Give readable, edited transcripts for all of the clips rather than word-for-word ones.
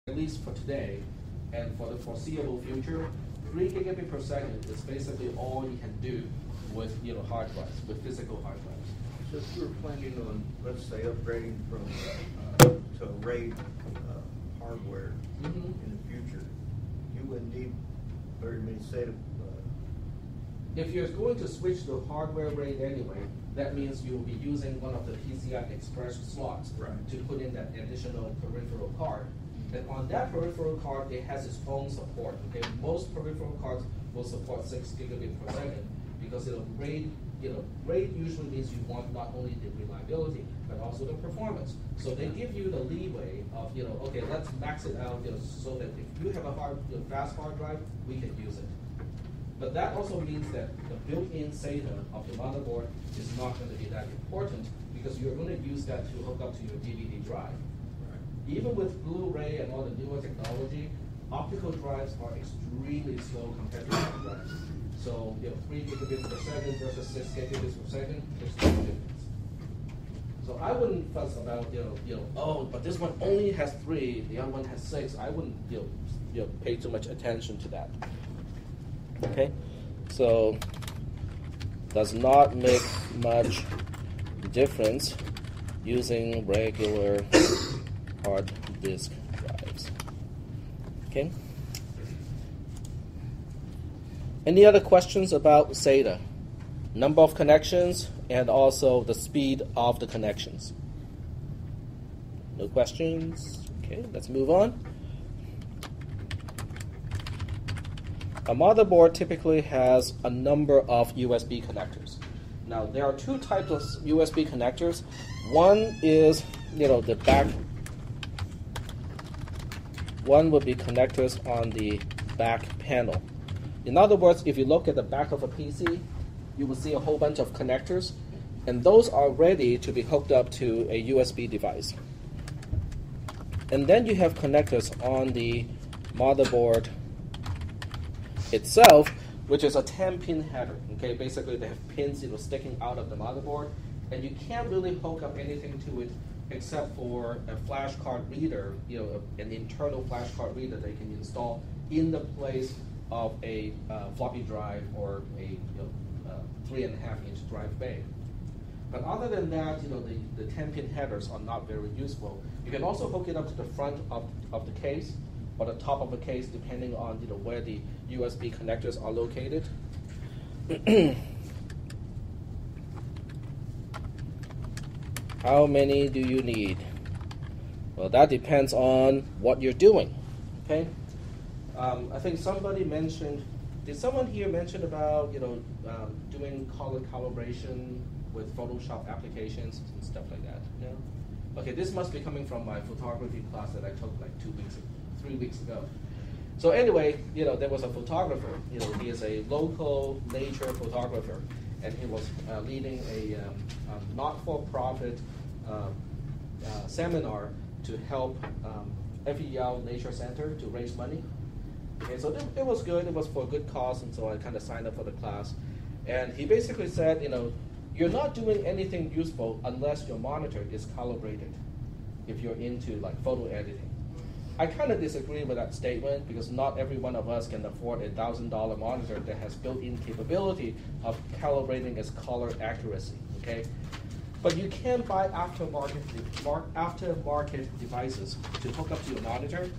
at least for today and for the foreseeable future, 3 gigabit per second is basically all you can do with hard drives, with physical hard drives. So if you were planning on, let's say, upgrading from to RAID hardware in the future, you wouldn't need very many SATA. If you're going to switch to hardware RAID anyway, that means you'll be using one of the PCI Express slots to put in that additional peripheral card. And on that peripheral card, it has its own support. Okay, most peripheral cards will support 6 gigabit per second because RAID usually means you want not only the reliability but also the performance. So they give you the leeway of okay, let's max it out so that if you have a fast hard drive, we can use it. But that also means that the built-in SATA of the motherboard is not going to be that important because you're going to use that to hook up to your DVD drive. Even with Blu-ray and all the newer technology, optical drives are extremely slow compared to hard drives. So 3 gigabits per second versus 6 gigabits per second, there's no difference. So I wouldn't fuss about oh, but this one only has 3, the other one has 6. I wouldn't pay too much attention to that. Okay, so does not make much difference using regular hard disk drives. Okay. Any other questions about SATA? Number of connections and also the speed of the connections. No questions? Okay, let's move on. A motherboard typically has a number of USB connectors. Now, there are 2 types of USB connectors. One is, the back. One would be connectors on the back panel. In other words, if you look at the back of a PC, you will see a whole bunch of connectors, and those are ready to be hooked up to a USB device. And then you have connectors on the motherboard itself, which is a 10-pin header. Okay, basically they have pins sticking out of the motherboard, and you can't really hook up anything to it except for a flash card reader, an internal flash card reader that you can install in the place of a floppy drive or a 3.5-inch drive bay. But other than that, the 10-pin headers are not very useful. You can also hook it up to the front of the case or the top of the case, depending on where the USB connectors are located. How many do you need? Well, that depends on what you're doing. Okay. I think somebody mentioned. Did someone here mention about doing color calibration with Photoshop applications and stuff like that? No. Okay, this must be coming from my photography class that I took like 3 weeks ago. So anyway, there was a photographer. He is a local nature photographer, and he was leading a not-for-profit seminar to help FEL Nature Center to raise money. Okay, so it was good. It was for a good cause, and so I kind of signed up for the class. And he basically said, you're not doing anything useful unless your monitor is calibrated. If you're into like photo editing. I kind of disagree with that statement because not every one of us can afford a $1,000 monitor that has built-in capability of calibrating its color accuracy. Okay, but you can buy aftermarket devices to hook up to your monitor,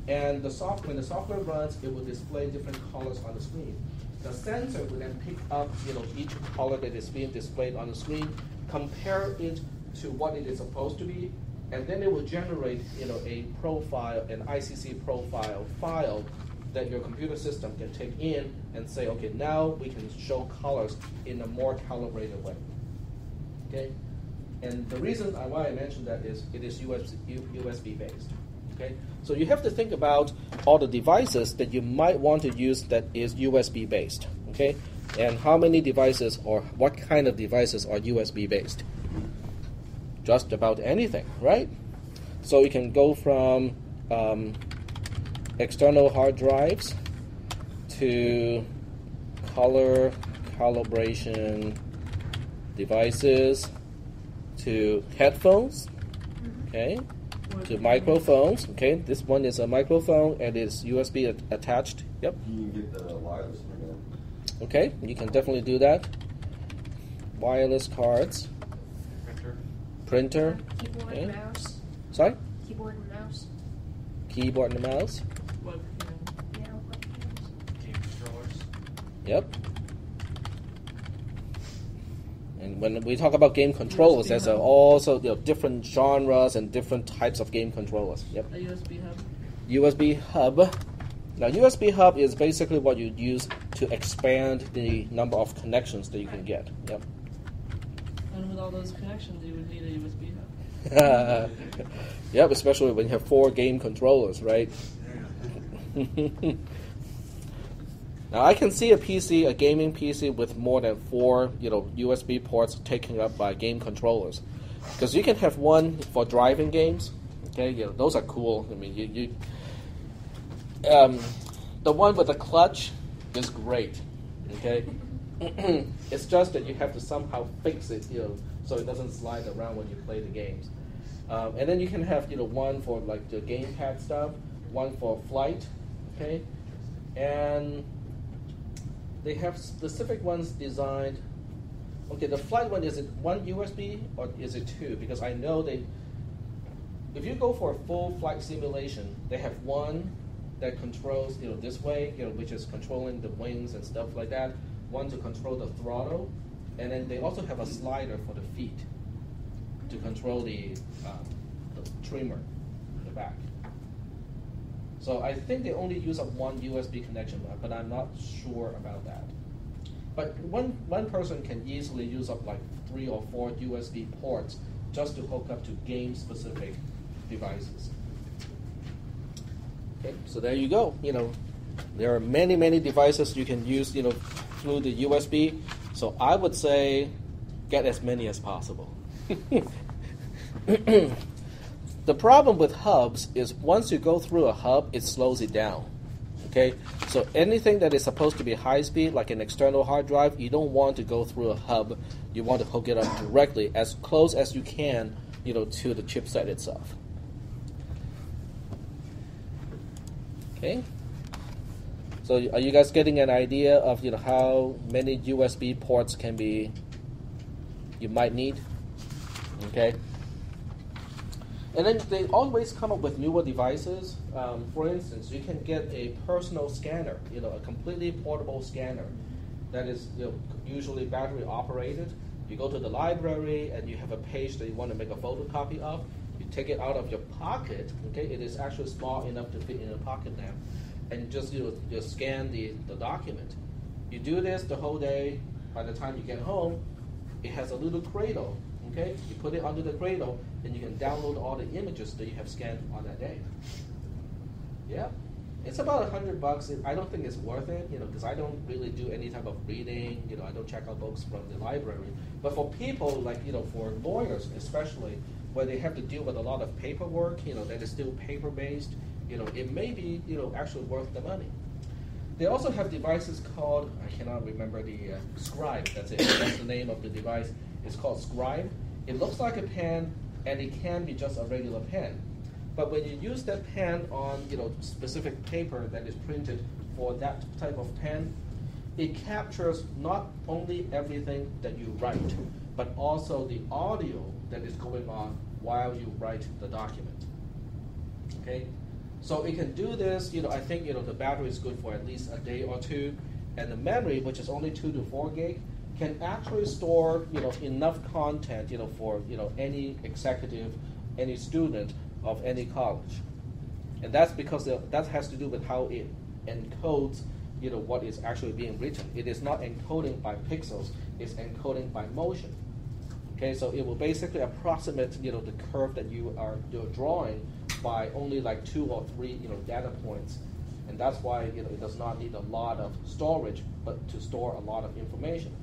and when the software runs, it will display different colors on the screen. The sensor will then pick up each color that is being displayed on the screen, compare it to what it is supposed to be, and then it will generate a profile, an ICC profile file that your computer system can take in and say, okay, now we can show colors in a more calibrated way. Okay, and the reason why I mentioned that is it is USB based. Okay, so you have to think about all the devices that you might want to use that is USB based. Okay, and how many devices or what kind of devices are USB based? Just about anything, right? So you can go from external hard drives to color calibration devices to headphones, okay? to microphones. Okay, this one is a microphone and it's USB attached. Yep. You can get the wireless one. Okay, you can definitely do that. Wireless cards. Printer. Keyboard Okay. and mouse. Sorry? Keyboard and mouse. Keyboard and mouse. Yeah, Game controllers. Yep. And when we talk about game controllers, there's also different genres and different types of game controllers. Yep. A USB hub. USB hub. Now, USB hub is basically what you use to expand the number of connections that you can get. Yep. And with all those connections, you would need a USB hub. Yep, especially when you have 4 game controllers, right? Now, I can see a gaming PC with more than 4, USB ports taken up by game controllers, because you can have one for driving games. Okay, those are cool. I mean, the one with the clutch is great. Okay, it's just that you have to somehow fix it, so it doesn't slide around when you play the games. And then you can have, one for like the gamepad stuff, one for flight. Okay, and they have specific ones designed. Okay, the flight one, is it 1 USB or is it 2? Because I know if you go for a full flight simulation, they have one that controls, this way, which is controlling the wings and stuff like that. One to control the throttle, and then they also have a slider for the feet to control the trimmer in the back. So I think they only use up 1 USB connection, but I'm not sure about that. But one person can easily use up like 3 or 4 USB ports just to hook up to game-specific devices. Okay, so there you go. There are many, many devices you can use, through the USB. So I would say get as many as possible. The problem with hubs is once you go through a hub, it slows it down. Okay, so anything that is supposed to be high speed, like an external hard drive, you don't want to go through a hub. You want to hook it up directly, as close as you can, to the chipset itself. Okay. So are you guys getting an idea of how many USB ports you might need? Okay. And then they always come up with newer devices. For instance, you can get a personal scanner, a completely portable scanner that is usually battery operated. You go to the library and you have a page that you want to make a photocopy of. You take it out of your pocket. Okay, it is actually small enough to fit in a pocket now, and just just scan the document. You do this the whole day. By the time you get home, it has a little cradle. Okay, you put it under the cradle, and you can download all the images that you have scanned on that day. Yeah, it's about $100. I don't think it's worth it, because I don't really do any type of reading. I don't check out books from the library. But for people like for lawyers especially, where they have to deal with a lot of paperwork, that is still paper-based, it may be actually worth the money. They also have devices called, I cannot remember the Scribe. That's it. That's the name of the device. It's called Scribe. It looks like a pen, and it can be just a regular pen. But when you use that pen on specific paper that is printed for that type of pen, it captures not only everything that you write, but also the audio that is going on while you write the document. Okay, so it can do this. I think the battery is good for at least a day or two, and the memory, which is only 2 to 4 gig, can actually store enough content for any executive, any student of any college, and that's because that has to do with how it encodes what is actually being written. It is not encoding by pixels; it's encoding by motion. Okay, so it will basically approximate the curve that you're drawing by only like 2 or 3 data points, and that's why it does not need a lot of storage, but to store a lot of information.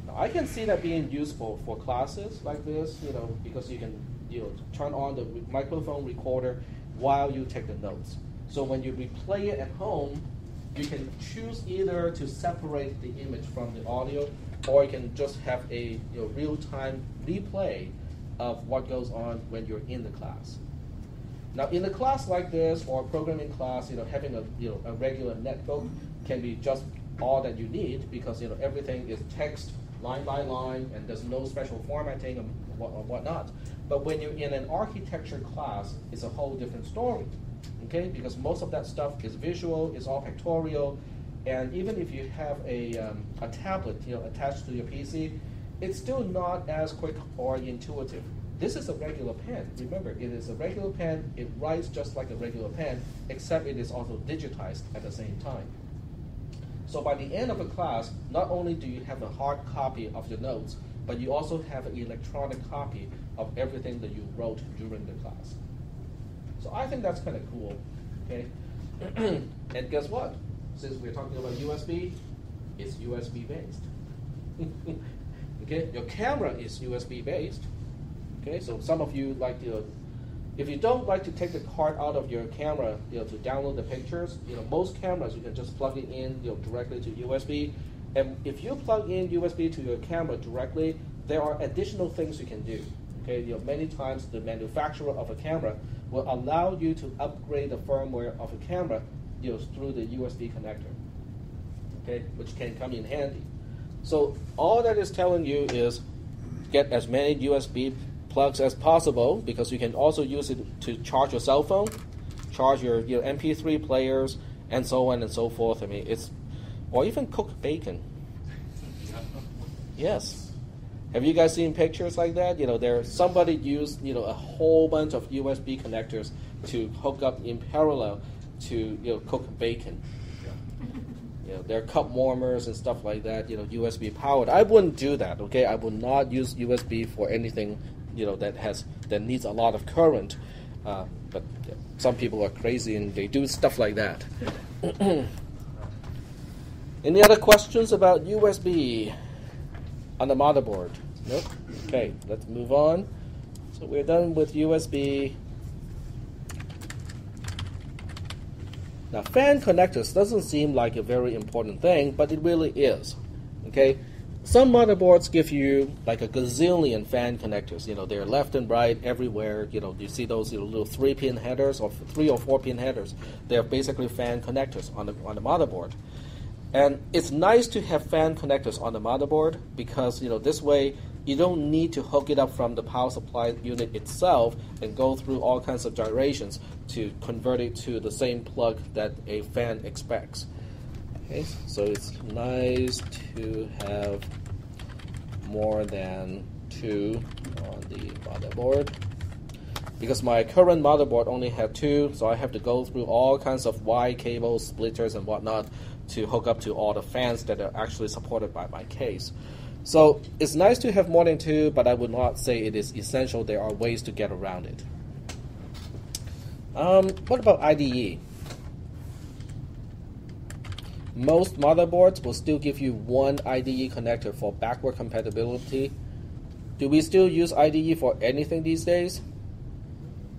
Now, I can see that being useful for classes like this, because you can turn on the microphone recorder while you take the notes. So when you replay it at home, you can choose either to separate the image from the audio, or you can just have a real-time replay of what goes on when you're in the class. Now, in a class like this or programming class, having a regular netbook can be just all that you need because everything is text line by line and there's no special formatting and whatnot. But when you're in an architecture class, it's a whole different story, okay? Because most of that stuff is visual, it's all pictorial, and even if you have a tablet attached to your PC, it's still not as quick or intuitive. This is a regular pen. Remember, it is a regular pen. It writes just like a regular pen, except it is also digitized at the same time. So by the end of a class, not only do you have a hard copy of your notes, but you also have an electronic copy of everything that you wrote during the class. So I think that's kind of cool, okay? And guess what? Since we're talking about USB, it's USB based. Okay, your camera is USB based. Okay, so some of you like if you don't like to take the card out of your camera, to download the pictures, most cameras you can just plug it in, directly to USB. And if you plug in USB to your camera directly, there are additional things you can do. Okay, many times the manufacturer of a camera will allow you to upgrade the firmware of a camera, through the USB connector. Okay, which can come in handy. So all that is telling you is get as many USB plugs as possible because you can also use it to charge your cell phone, charge your MP3 players, and so on and so forth. I mean, or even cook bacon. Yes. Have you guys seen pictures like that? Somebody used a whole bunch of USB connectors to hook up in parallel to cook bacon. There are cup warmers and stuff like that, USB powered. I wouldn't do that, okay? I would not use USB for anything, that needs a lot of current. But some people are crazy and they do stuff like that. Any other questions about USB on the motherboard? Nope. Okay, let's move on. So we're done with USB. Now, fan connectors doesn't seem like a very important thing, but it really is. Okay, some motherboards give you like a gazillion fan connectors. They're left and right everywhere. You see those little 3-pin headers or 3 or 4-pin headers. They're basically fan connectors on the motherboard. And it's nice to have fan connectors on the motherboard because this way you don't need to hook it up from the power supply unit itself and go through all kinds of gyrations to convert it to the same plug that a fan expects. Okay, so it's nice to have more than 2 on the motherboard. Because my current motherboard only had 2, so I have to go through all kinds of Y cables, splitters, and whatnot to hook up to all the fans that are actually supported by my case. So it's nice to have more than 2, but I would not say it is essential. There are ways to get around it. What about IDE? Most motherboards will still give you 1 IDE connector for backward compatibility. Do we still use IDE for anything these days?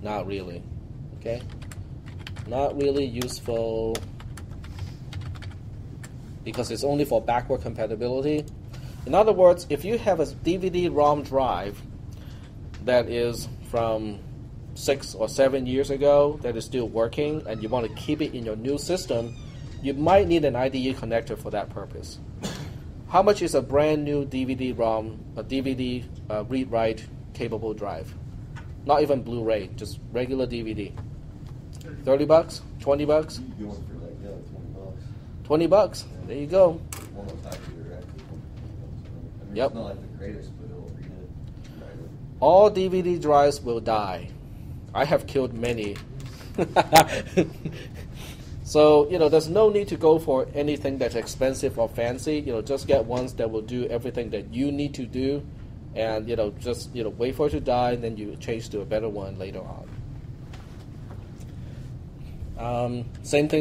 Not really. Okay? Not really useful because it's only for backward compatibility. In other words, if you have a DVD-ROM drive that is from 6 or 7 years ago that is still working and you want to keep it in your new system, you might need an IDE connector for that purpose. How much is a brand new DVD-ROM, a DVD read-write capable drive? Not even Blu-ray, just regular DVD. 30 bucks? 20 bucks? You want for like, yeah, 20 bucks. 20 bucks. There you go. One of those actually are actually 20 bucks. I mean, Yep. It's not like the greatest, but it'll read it. Right. All DVD drives will die. I have killed many. So, there's no need to go for anything that's expensive or fancy. Just get ones that will do everything that you need to do. And, just, wait for it to die, and then you change to a better one later on. Same thing.